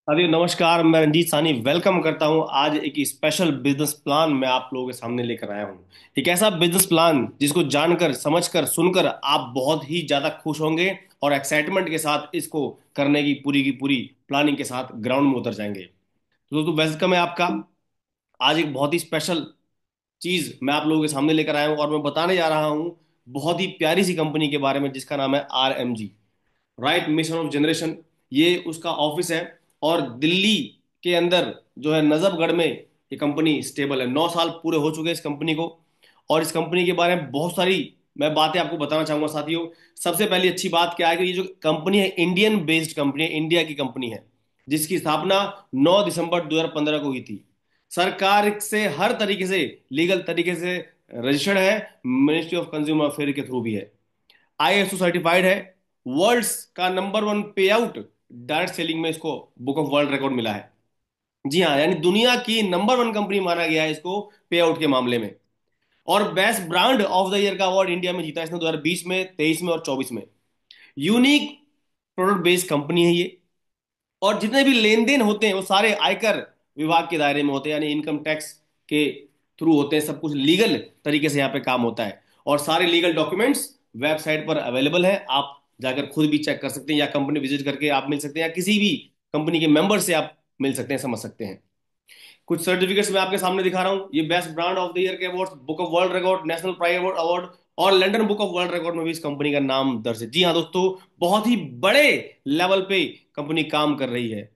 अभी नमस्कार। मैं रंजीत सानी वेलकम करता हूं। आज एक स्पेशल बिजनेस प्लान मैं आप लोगों के सामने लेकर आया हूं। एक ऐसा बिजनेस प्लान जिसको जानकर समझकर सुनकर आप बहुत ही ज्यादा खुश होंगे और एक्साइटमेंट के साथ इसको करने की पूरी प्लानिंग के साथ ग्राउंड में उतर जाएंगे। तो दोस्तों, वेलकम है आपका। आज एक बहुत ही स्पेशल चीज मैं आप लोगों के सामने लेकर आया हूं और मैं बताने जा रहा हूं बहुत ही प्यारी सी कंपनी के बारे में जिसका नाम है RMG, right mission of generation. ये उसका ऑफिस है और दिल्ली के अंदर जो है नजफगढ़ में ये कंपनी स्टेबल है। 9 साल पूरे हो चुके हैं इस कंपनी को। और इस कंपनी के बारे में बहुत सारी मैं बातें आपको बताना चाहूंगा साथियों। सबसे पहली अच्छी बात क्या है कि ये जो कंपनी है इंडियन बेस्ड कंपनी है, इंडिया की कंपनी है, जिसकी स्थापना 9 दिसंबर 2015 को हुई थी। सरकार से हर तरीके से लीगल तरीके से रजिस्टर्ड है, मिनिस्ट्री ऑफ कंज्यूमर अफेयर के थ्रू भी है, ISO सर्टिफाइड है। वर्ल्ड्स का नंबर 1 पे आउट डायरेक्ट सेलिंग में इसको बुक ऑफ वर्ल्ड रिकॉर्ड मिला है। जी हाँ, यानी दुनिया की नंबर 1 कंपनी माना गया है इसको पे आउट के मामले में। और best brand of the year का अवार्ड इंडिया में जीता इसने 2020 में, 23 में और 24 में। यूनिक प्रोडक्ट बेस्ड कंपनी है ये। और जितने भी लेन देन होते हैं वो सारे आयकर विभाग के दायरे में होते हैं, यानी इनकम टैक्स के थ्रू होते हैं। सब कुछ लीगल तरीके से यहाँ पे काम होता है और सारे लीगल डॉक्यूमेंट्स वेबसाइट पर अवेलेबल है। आप जाकर खुद भी चेक कर सकते हैं या कंपनी विजिट करके आप मिल सकते हैं या किसी भी कंपनी के मेंबर से आप मिल सकते हैं, समझ सकते हैं। कुछ सर्टिफिकेट्स मैं आपके सामने दिखा रहा हूं। ये best brand of the year के award, book of world record, national prize award award और London book of world record में भी इस कंपनी का नाम दर्ज है। जी हाँ दोस्तों, बहुत ही बड़े लेवल पे कंपनी काम कर रही है।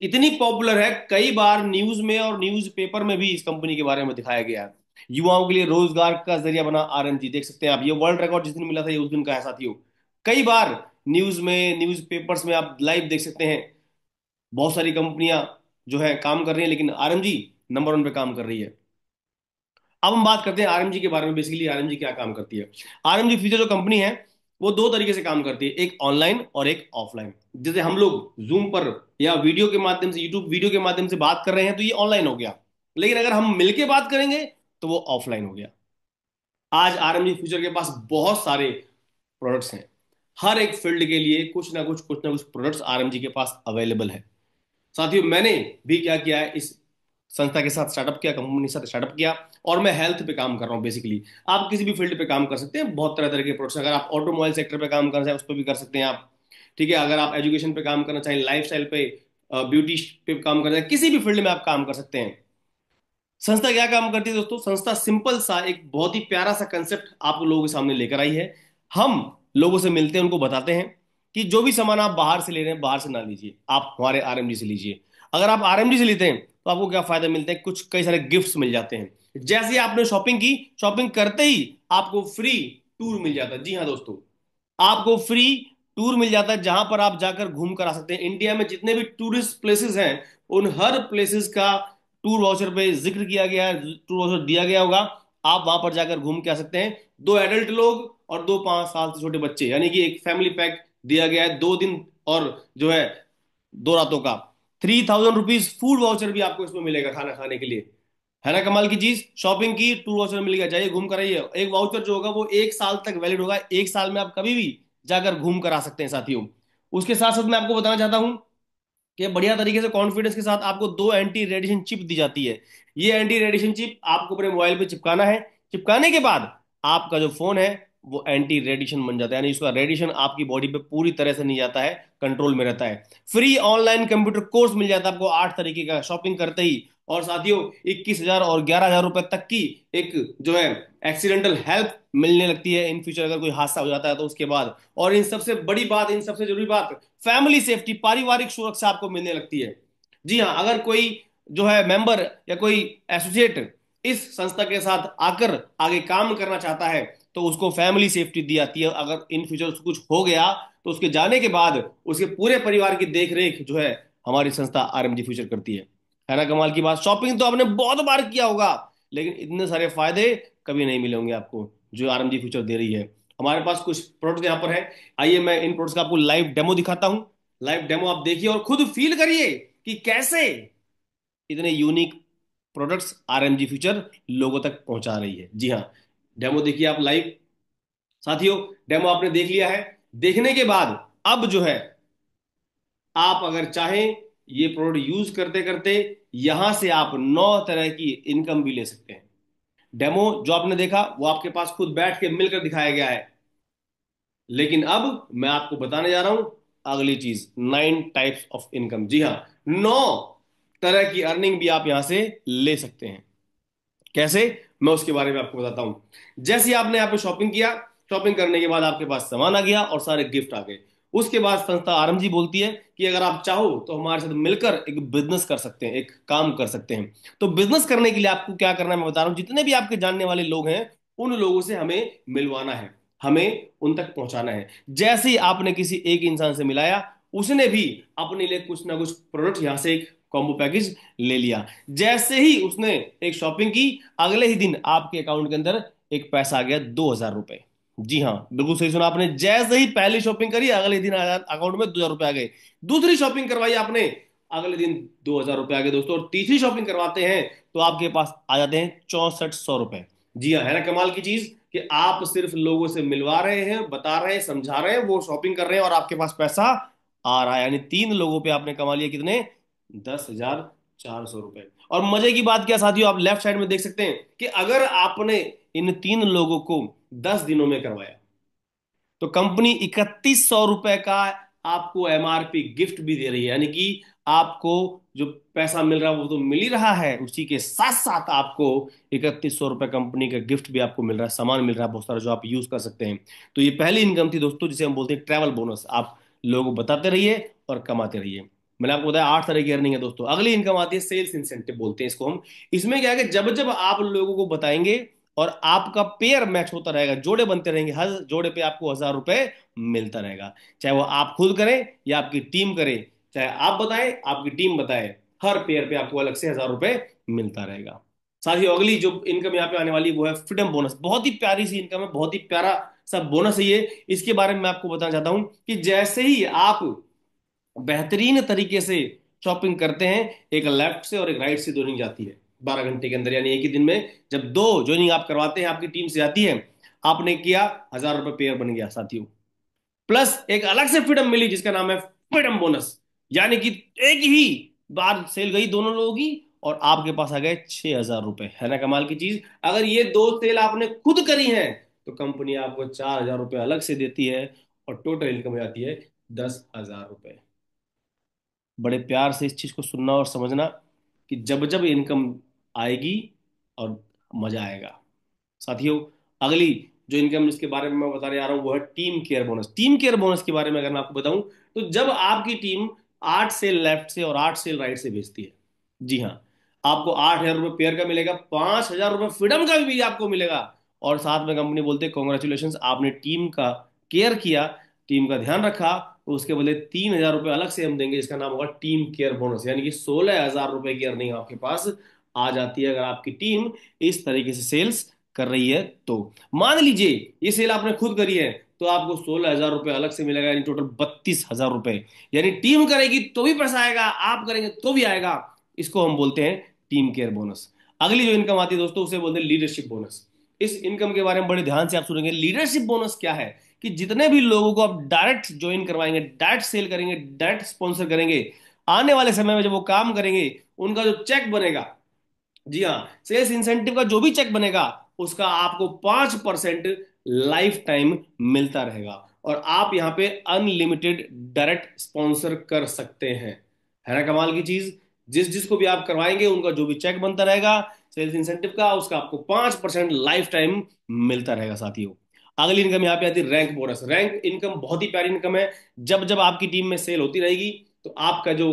इतनी पॉपुलर है, कई बार न्यूज में और न्यूज पेपर में भी इस कंपनी के बारे में दिखाया गया है। युवाओं के लिए रोजगार का जरिया बना RMG, देख सकते हैं आप। ये वर्ल्ड रिकॉर्ड जिस दिन मिला था ये उस दिन का है साथियों। कई बार न्यूज में, न्यूज पेपर्स में आप लाइव देख सकते हैं। बहुत सारी कंपनियां जो है काम कर रही हैं, लेकिन RMG नंबर 1 पे काम कर रही है। अब हम बात करते हैं RMG के बारे में। बेसिकली RMG क्या काम करती है। RMG फ्यूचर जो कंपनी है वो दो तरीके से काम करती है, एक ऑनलाइन और एक ऑफलाइन। जैसे हम लोग जूम पर या वीडियो के माध्यम से, यूट्यूब वीडियो के माध्यम से बात कर रहे हैं तो ये ऑनलाइन हो गया। लेकिन अगर हम मिलके बात करेंगे तो वो ऑफलाइन हो गया। आज RMG फ्यूचर के पास बहुत सारे प्रोडक्ट्स हैं। हर एक फील्ड के लिए कुछ ना कुछ प्रोडक्ट्स RMG के पास अवेलेबल है। साथियों, मैंने भी क्या किया है, इस संस्था के साथ स्टार्टअप किया, कंपनी के साथ स्टार्टअप किया। और मैं हेल्थ पे काम कर रहा हूँ। बेसिकली आप किसी भी फील्ड पे काम कर सकते हैं। बहुत तरह तरह के प्रोडक्ट्स, अगर आप ऑटोमोबाइल सेक्टर पे काम करना चाहें उस पर भी कर सकते हैं आप। ठीक है, अगर आप एजुकेशन पे काम करना चाहें, लाइफस्टाइल पे, ब्यूटी पे काम करना चाहें, किसी भी फील्ड में आप काम कर सकते हैं। संस्था क्या काम करती है दोस्तों? संस्था सिंपल सा एक बहुत ही प्यारा सा कंसेप्ट आप लोगों के सामने लेकर आई है। हम लोगों से मिलते हैं, उनको बताते हैं कि जो भी सामान आप बाहर से ले रहे हैं बाहर से ना लीजिए, आप हमारे RMG से लीजिए। अगर आप RMG से लेते हैं तो आपको क्या फायदा मिलता है, कुछ कई सारे गिफ्ट्स मिल जाते हैं। जैसे ही आपने शॉपिंग की, शॉपिंग करते ही आपको फ्री टूर मिल जाता है। जी हाँ दोस्तों, आपको फ्री टूर मिल जाता है जहां पर आप जाकर घूम कर आ सकते हैं। इंडिया में जितने भी टूरिस्ट प्लेसेस हैं उन हर प्लेसेस का टूर वाउचर पे जिक्र किया गया है, टूर वाउचर दिया गया होगा। आप वहां पर जाकर घूम के आ सकते हैं। दो एडल्ट लोग और दो 5 साल से छोटे बच्चे, यानी कि एक फैमिली पैक दिया गया है 2 दिन और जो है 2 रातों का। ₹3000 फूड वाउचर भी आपको इसमें मिलेगा खाना खाने के लिए। है ना कमाल की चीज? शॉपिंग की, टूर वाउचर मिल गया, जाइए घूम कर आइए। एक वाउचर जो होगा वो 1 साल तक वैलिड होगा। 1 साल में आप कभी भी जाकर घूम कर आ सकते हैं साथियों। उसके साथ साथ मैं आपको बताना चाहता हूं कि बढ़िया तरीके से कॉन्फिडेंस के साथ आपको 2 एंटी रेडिएशन चिप दी जाती है। ये एंटी रेडिएशन चिप आपको अपने मोबाइल पे चिपकाना है। चिपकाने के बाद आपका जो फोन है वो एंटी रेडिएशन बन जाता है, यानी उसका रेडिएशन आपकी बॉडी पे पूरी तरह से नहीं जाता है, कंट्रोल में रहता है। फ्री ऑनलाइन कंप्यूटर कोर्स मिल जाता है आपको 8 तरीके का शॉपिंग करते ही। और साथियों, 21,000 और 11,000 रुपए तक की एक जो है एक्सीडेंटल हेल्प मिलने लगती है इन फ्यूचर, अगर कोई हादसा हो जाता है तो उसके बाद। और इन सबसे बड़ी बात, इन सबसे जरूरी बात, फैमिली सेफ्टी, पारिवारिक सुरक्षा आपको मिलने लगती है। जी हाँ, अगर कोई जो है मेंबर या कोई एसोसिएट इस संस्था के साथ आकर आगे काम करना चाहता है तो उसको फैमिली सेफ्टी दी जाती है। अगर इन फ्यूचर कुछ हो गया तो उसके जाने के बाद उसके पूरे परिवार की देख रेख जो है हमारी संस्था RMG फ्यूचर करती है ना कमाल की बात? शॉपिंग तो आपने बहुत बार किया होगा, लेकिन इतने सारे फायदे कभी नहीं मिले होंगे आपको जो RMG फ्यूचर दे रही है। हमारे पास कुछ प्रोडक्ट यहाँ पर है। आइए मैं इन प्रोडक्ट्स का आपको लाइव डेमो दिखाता हूँ। लाइव डेमो आप देखिए और खुद फील करिए कि कैसे इतने यूनिक प्रोडक्ट्स RMG फ्यूचर लोगों तक पहुंचा रही है। जी हाँ, डेमो देखिए आप लाइव। साथियों, डेमो आपने देख लिया है। देखने के बाद अब जो है आप अगर चाहें ये प्रोडक्ट यूज करते करते यहां से आप 9 तरह की इनकम भी ले सकते हैं। डेमो जो आपने देखा वो आपके पास खुद बैठ के मिलकर दिखाया गया है, लेकिन अब मैं आपको बताने जा रहा हूं अगली चीज, 9 टाइप्स ऑफ इनकम। जी हाँ, 9 तरह की अर्निंग भी आप यहां से ले सकते हैं। कैसे, मैं उसके बारे में आपको बताता हूं। जैसे ही आपने यहाँ पे शॉपिंग किया, शॉपिंग करने के बाद आपके पास सामान आ गया और सारे गिफ्ट आ गए। उसके बाद संस्था आरएमजी बोलती है कि अगर आप चाहो तो हमारे साथ मिलकर एक बिजनेस कर सकते हैं, एक काम कर सकते हैं। तो बिजनेस करने के लिए आपको क्या करना है मैं बता रहा हूं। जितने भी आपके जानने वाले लोग हैं, उन लोगों से हमें मिलवाना है, हमें उन तक पहुंचाना है। जैसे ही आपने किसी एक इंसान से मिलाया, उसने भी अपने लिए कुछ ना कुछ प्रोडक्ट यहां से एक कॉम्बो पैकेज ले लिया। जैसे ही उसने एक शॉपिंग की, अगले ही दिन आपके अकाउंट के अंदर एक पैसा आ गया, 2,000 रुपए। जी हाँ, बिल्कुल सही सुना आपने। जैसे ही पहली शॉपिंग करी, अगले दिन अकाउंट में 2,000 रुपए आ गए। दूसरी शॉपिंग करवाई आपने, अगले दिन 2,000 रुपए आ गए दोस्तों। और तीसरी शॉपिंग करवाते हैं तो आपके पास आ जाते हैं 6400 रुपए। जी हाँ, है ना कमाल की चीज कि आप सिर्फ लोगों से मिलवा रहे हैं, बता रहे हैं, समझा रहे हैं, वो शॉपिंग कर रहे हैं और आपके पास पैसा आ रहा है। यानी 3 लोगों पे आपने कमा लिया कितने, 10,400 रुपए। और मजे की बात क्या साथियों, आप लेफ्ट साइड में देख सकते हैं कि अगर आपने इन 3 लोगों को 10 दिनों में करवाया, तो कंपनी 3,100 रुपए का आपको एमआरपी गिफ्ट भी दे रही है। यानी कि आपको जो पैसा मिल रहा है वो तो मिल ही रहा है, उसी के साथ साथ आपको 3,100 रुपए कंपनी का गिफ्ट भी आपको मिल रहा है, सामान मिल रहा है बहुत सारा जो आप यूज कर सकते हैं। तो ये पहली इनकम थी दोस्तों, जिसे हम बोलते हैं ट्रैवल बोनस। आप लोगों को बताते रहिए और कमाते रहिए। मैंने आपको बताया 8 तरह की अर्निंग है दोस्तों। अगली इनकम आती है सेल्स इंसेंटिव बोलते हैं इसको हम। इसमें क्या है कि जब जब आप लोगों को बताएंगे और आपका पेयर मैच होता रहेगा, जोड़े बनते रहेंगे, हर जोड़े पे आपको 1,000 रुपए मिलता रहेगा। चाहे वो आप खुद करें या आपकी टीम करे, चाहे आप बताएं आपकी टीम बताए, हर पेयर पे आपको अलग से 1,000 रुपए मिलता रहेगा। साथियों, अगली जो इनकम यहाँ पे आने वाली है वो है फ्रीडम बोनस। बहुत ही प्यारी सी इनकम है, बहुत ही प्यारा सा बोनस है ये। इसके बारे में मैं आपको बताना चाहता हूं कि जैसे ही आप बेहतरीन तरीके से शॉपिंग करते हैं, एक लेफ्ट से और एक राइट से ज्वाइनिंग जाती है 12 घंटे के अंदर, यानी एक ही दिन में जब दो ज्वाइनिंग आप करवाते हैं, आपकी टीम से जाती है, आपने किया, 1,000 रुपए पेयर बन गया साथियों। प्लस एक अलग से फ्रीडम मिली जिसका नाम है फ्रीडम बोनस। यानी कि एक ही बार सेल गई दोनों लोगों की और आपके पास आ गए 6,000 रुपए। है ना कमाल की चीज। अगर ये दो सेल आपने खुद करी है तो कंपनी आपको 4,000 रुपए अलग से देती है और टोटल इनकम हो जाती है 10,000 रुपए। बड़े प्यार से इस चीज को सुनना और समझना कि जब जब इनकम आएगी और मजा आएगा। साथियों, अगली जो इनकम जिसके बारे में मैं बताने जा रहा हूं वो है team care bonus. Team care bonus के बारे में अगर मैं आपको बताऊं, तो जब आपकी टीम 8 सेल लेफ्ट से और 8 सेल राइट से भेजती है, जी हाँ, आपको 8,000 रुपये पेयर का मिलेगा, 5,000 रुपये फ्रीडम का भी आपको मिलेगा। और साथ में कंपनी बोलते हैं कॉन्ग्रेचुलेशन, आपने टीम का केयर किया, टीम का ध्यान रखा, तो उसके बदले 3,000 रुपये अलग से हम देंगे, जिसका नाम होगा टीम केयर बोनस। यानी कि 16,000 रुपए की अर्निंग आपके पास आ जाती है अगर आपकी टीम इस तरीके से सेल्स कर रही है। तो मान लीजिए ये सेल आपने खुद करी है, तो आपको 16,000 रुपये अलग से मिलेगा, यानी टोटल 32,000 रुपए। यानी टीम करेगी तो भी पैसा आएगा, आप करेंगे तो भी आएगा। इसको हम बोलते हैं टीम केयर बोनस। अगली जो इनकम आती है दोस्तों उसे बोलते हैं लीडरशिप बोनस। इस इनकम के बारे में बड़े ध्यान से आप सुनेंगे। लीडरशिप बोनस क्या है कि जितने भी लोगों को आप डायरेक्ट ज्वाइन करवाएंगे, डायरेक्ट सेल करेंगे, डायरेक्ट स्पॉन्सर करेंगे, आने वाले समय में जब वो काम करेंगे, उनका जो चेक बनेगा, जी हाँ, सेल्स इंसेंटिव का जो भी चेक बनेगा, उसका आपको 5% लाइफ टाइम मिलता रहेगा। और आप यहां पे अनलिमिटेड डायरेक्ट स्पॉन्सर कर सकते हैं। है ना कमाल की चीज। जिस जिसको भी आप करवाएंगे उनका जो भी चेक बनता रहेगा सेल्स इंसेंटिव का, उसका आपको 5% लाइफ टाइम मिलता रहेगा साथियों। अगली इनकम यहाँ पे आती है रैंक बोनस। रैंक इनकम बहुत ही प्यारी इनकम है। जब जब आपकी टीम में सेल होती रहेगी, तो आपका जो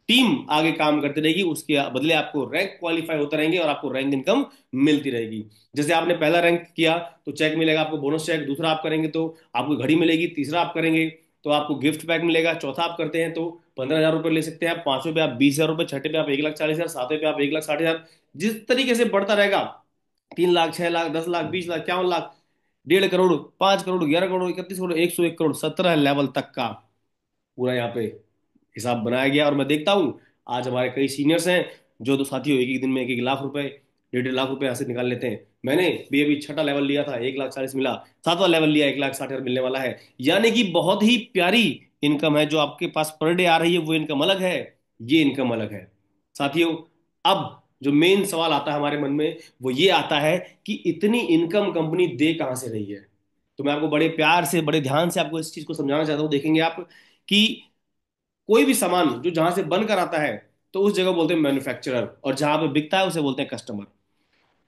टीम आगे काम करती रहेगी, उसके बदले आपको रैंक क्वालिफाई होते रहेंगे और आपको रैंक इनकम मिलती रहेगी। जैसे आपने पहला रैंक किया तो चेक मिलेगा आपको, बोनस चेक। दूसरा आप करेंगे तो आपको घड़ी मिलेगी। तीसरा आप करेंगे तो आपको गिफ्ट पैक मिलेगा। चौथा आप करते हैं तो 15,000 रुपये ले सकते हैं आप। पांचवें पे आप 20,000 रुपये, छठे पे आप 1,40,000, सातवें पे आप 1,60,000। जिस तरीके से बढ़ता रहेगा, 3 लाख, 6 लाख, 10 लाख, 20 लाख, 51 लाख, 1.5 करोड़, 5 करोड़, 11 करोड़, 31 करोड़, 101 करोड़, 17 लेवल तक का पूरा यहाँ पे हिसाब बनाया गया। और मैं देखता हूँ आज हमारे कई सीनियर्स हैं जो तो साथियों एक एक दिन में 1-1 लाख रुपए, 1.5 लाख रुपए यहाँ से निकाल लेते हैं। मैंने भी अभी छठा लेवल लिया था, 1,40,000 मिला। सातवां लेवल लिया, 1,60,000 मिलने वाला है। यानी कि बहुत ही प्यारी इनकम है जो आपके पास पर डे आ रही है, वो इनकम अलग है, ये इनकम अलग है। साथियों, अब जो मेन सवाल आता है हमारे मन में, वो ये आता है कि इतनी इनकम कंपनी दे कहां से रही है। तो मैं आपको बड़े प्यार से, बड़े ध्यान से आपको इस चीज को समझाना चाहता हूं। देखेंगे आप कि कोई भी सामान जो जहां से बनकर आता है, तो उस जगह बोलते हैं मैन्युफैक्चरर, और जहां पे बिकता है उसे बोलते हैं कस्टमर।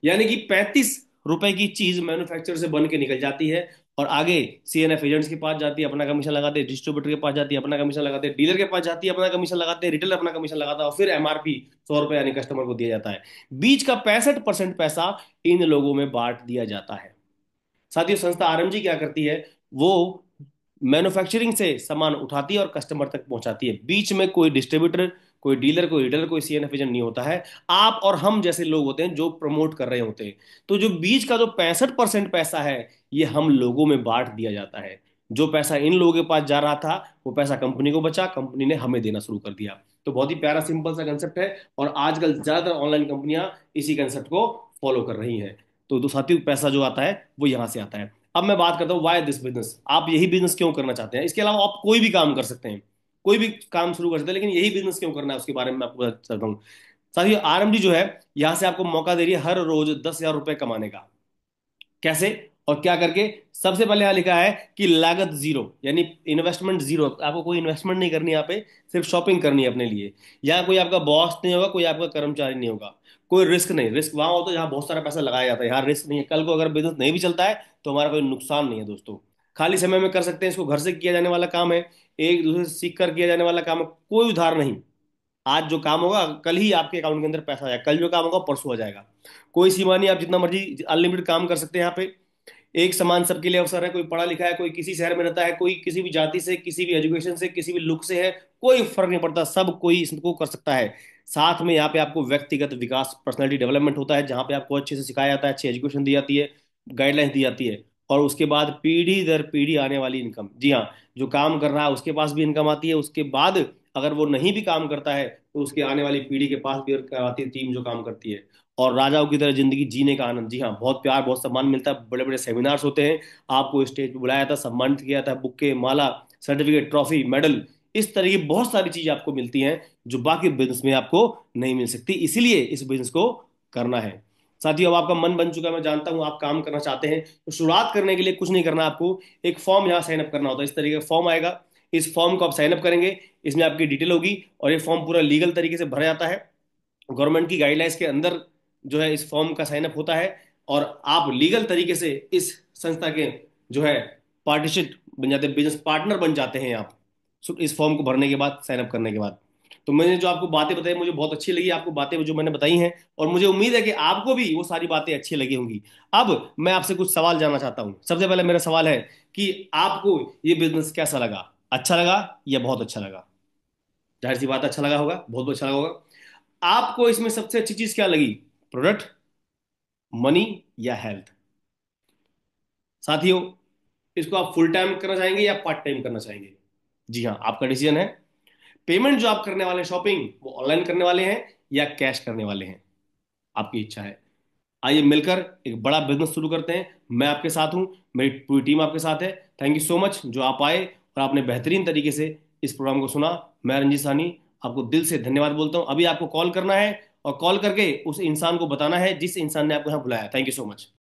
यानी कि 35 रुपए की चीज मैन्युफैक्चरर से बन के निकल जाती है, और आगे सीएनएफ एजेंट्स के पास जाती है, अपना कमीशन लगाते हैं, डिस्ट्रीब्यूटर के पास जाती है, अपना कमीशन लगाते हैं, डीलर के पास जाती है, अपना कमीशन लगाते हैं, रिटेलर अपना कमीशन लगाता है, और फिर एमआरपी 100 रुपए यानी कस्टमर को दिया जाता है। बीच का 65% पैसा इन लोगों में बांट दिया जाता है। साथियों, संस्था आरएमजी क्या करती है, वो मैन्युफैक्चरिंग से सामान उठाती है और कस्टमर तक पहुंचाती है। बीच में कोई डिस्ट्रीब्यूटर, कोई डीलर, कोई रिटेलर, कोई सीएनएफ एजेंट नहीं होता है। आप और हम जैसे लोग होते हैं जो प्रमोट कर रहे होते हैं। तो जो बीच का जो 65% पैसा है, ये हम लोगों में बांट दिया जाता है। जो पैसा इन लोगों के पास जा रहा था, वो पैसा कंपनी को बचा, कंपनी ने हमें देना शुरू कर दिया। तो बहुत ही प्यारा सिंपल सा कंसेप्ट है, और आजकल ज्यादातर ऑनलाइन कंपनियां इसी कंसेप्ट को फॉलो कर रही हैं। तो साथियों, पैसा जो आता है वो यहां से आता है। अब मैं बात करता हूँ वाई दिस बिजनेस, आप यही बिजनेस क्यों करना चाहते हैं। इसके अलावा आप कोई भी काम कर सकते हैं, कोई भी काम शुरू कर सकते हैं, लेकिन यही बिजनेस क्यों करना है उसके बारे में मैं आपको बता चाहता हूँ। साथियों, आरएमडी जो है, यहां से आपको मौका दे रही है हर रोज 10,000 रुपए कमाने का। कैसे और क्या करके? सबसे पहले यहां लिखा है कि लागत जीरो, यानी इन्वेस्टमेंट जीरो। आपको कोई इन्वेस्टमेंट नहीं करनी यहाँ पे, सिर्फ शॉपिंग करनी है अपने लिए। यहाँ कोई आपका बॉस नहीं होगा, कोई आपका कर्मचारी नहीं होगा, कोई रिस्क नहीं। रिस्क वहां होता है जहां बहुत सारा पैसा लगाया जाता है, यहाँ रिस्क नहीं है। कल को अगर बिजनेस नहीं भी चलता है तो हमारा कोई नुकसान नहीं है दोस्तों। खाली समय में कर सकते हैं इसको, घर से किया जाने वाला काम है, एक दूसरे से सीख कर किया जाने वाला काम है, कोई उधार नहीं। आज जो काम होगा कल ही आपके अकाउंट के अंदर पैसा आ जाएगा, कल जो काम होगा परसों आ जाएगा। कोई सीमा नहीं, आप जितना मर्जी अनलिमिटेड काम कर सकते हैं यहाँ पे। एक समान सबके लिए अवसर है। कोई पढ़ा लिखा है, कोई किसी शहर में रहता है, कोई किसी भी जाति से, किसी भी एजुकेशन से, किसी भी लुक से है, कोई फर्क नहीं पड़ता, सब कोई इसको कर सकता है। साथ में यहाँ पे आपको व्यक्तिगत विकास, पर्सनालिटी डेवलपमेंट होता है, जहाँ पे आपको अच्छे से सिखाया जाता है, अच्छी एजुकेशन दी जाती है, गाइडलाइंस दी जाती है। और उसके बाद पीढ़ी दर पीढ़ी आने वाली इनकम। जी हाँ, जो काम कर रहा है उसके पास भी इनकम आती है, उसके बाद अगर वो नहीं भी काम करता है तो उसके आने वाली पीढ़ी के पास भी आती है टीम जो काम करती है। और राजाओं की तरह जिंदगी जीने का आनंद। जी हाँ, बहुत प्यार, बहुत सम्मान मिलता है, बड़े बड़े सेमिनार्स होते हैं, आपको स्टेज पे बुलाया जाता है, सम्मानित किया जाता है, बुक्के, माला, सर्टिफिकेट, ट्रॉफी, मेडल, इस तरह की बहुत सारी चीजें आपको मिलती हैं जो बाकी बिजनेस में आपको नहीं मिल सकती। इसीलिए इस बिजनेस को करना है। साथियों, अब आपका मन बन चुका है, मैं जानता हूं आप काम करना चाहते हैं। तो शुरुआत करने के लिए कुछ नहीं करना आपको, एक फॉर्म यहाँ साइन अप करना होता है। इस तरीके का फॉर्म आएगा, इस फॉर्म को आप साइन अप करेंगे, इसमें आपकी डिटेल होगी, और ये फॉर्म पूरा लीगल तरीके से भरा जाता है। गवर्नमेंट की गाइडलाइंस के अंदर जो है इस फॉर्म का साइन अप होता है, और आप लीगल तरीके से इस संस्था के जो है पार्टिसिपेट बन जाते हैं, बिजनेस पार्टनर बन जाते हैं आप। इस फॉर्म को भरने के बाद, साइन अप करने के बाद। तो मैंने जो आपको बातें बताई, मुझे बहुत अच्छी लगी आपको बातें जो मैंने बताई हैं, और मुझे उम्मीद है कि आपको भी वो सारी बातें अच्छी लगी होंगी। अब मैं आपसे कुछ सवाल जानना चाहता हूं। सबसे पहले मेरा सवाल है कि आपको ये बिजनेस कैसा लगा? अच्छा लगा या बहुत अच्छा लगा? जाहिर सी बात, अच्छा लगा होगा, बहुत अच्छा लगा होगा। आपको इसमें सबसे अच्छी चीज क्या लगी? प्रोडक्ट, मनी, या हेल्थ? साथियों, इसको आप फुल टाइम करना चाहेंगे या पार्ट टाइम करना चाहेंगे? जी हाँ, आपका डिसीजन है। पेमेंट जो आप करने वाले हैं शॉपिंग, वो ऑनलाइन करने वाले हैं या कैश करने वाले हैं? आपकी इच्छा है। आइए मिलकर एक बड़ा बिजनेस शुरू करते हैं। मैं आपके साथ हूं, मेरी पूरी टीम आपके साथ है। थैंक यू सो मच जो आप आए और आपने बेहतरीन तरीके से इस प्रोग्राम को सुना। मैं रंजीत साहनी आपको दिल से धन्यवाद बोलता हूं। अभी आपको कॉल करना है, और कॉल करके उस इंसान को बताना है जिस इंसान ने आपको यहाँ बुलाया। Thank you so much.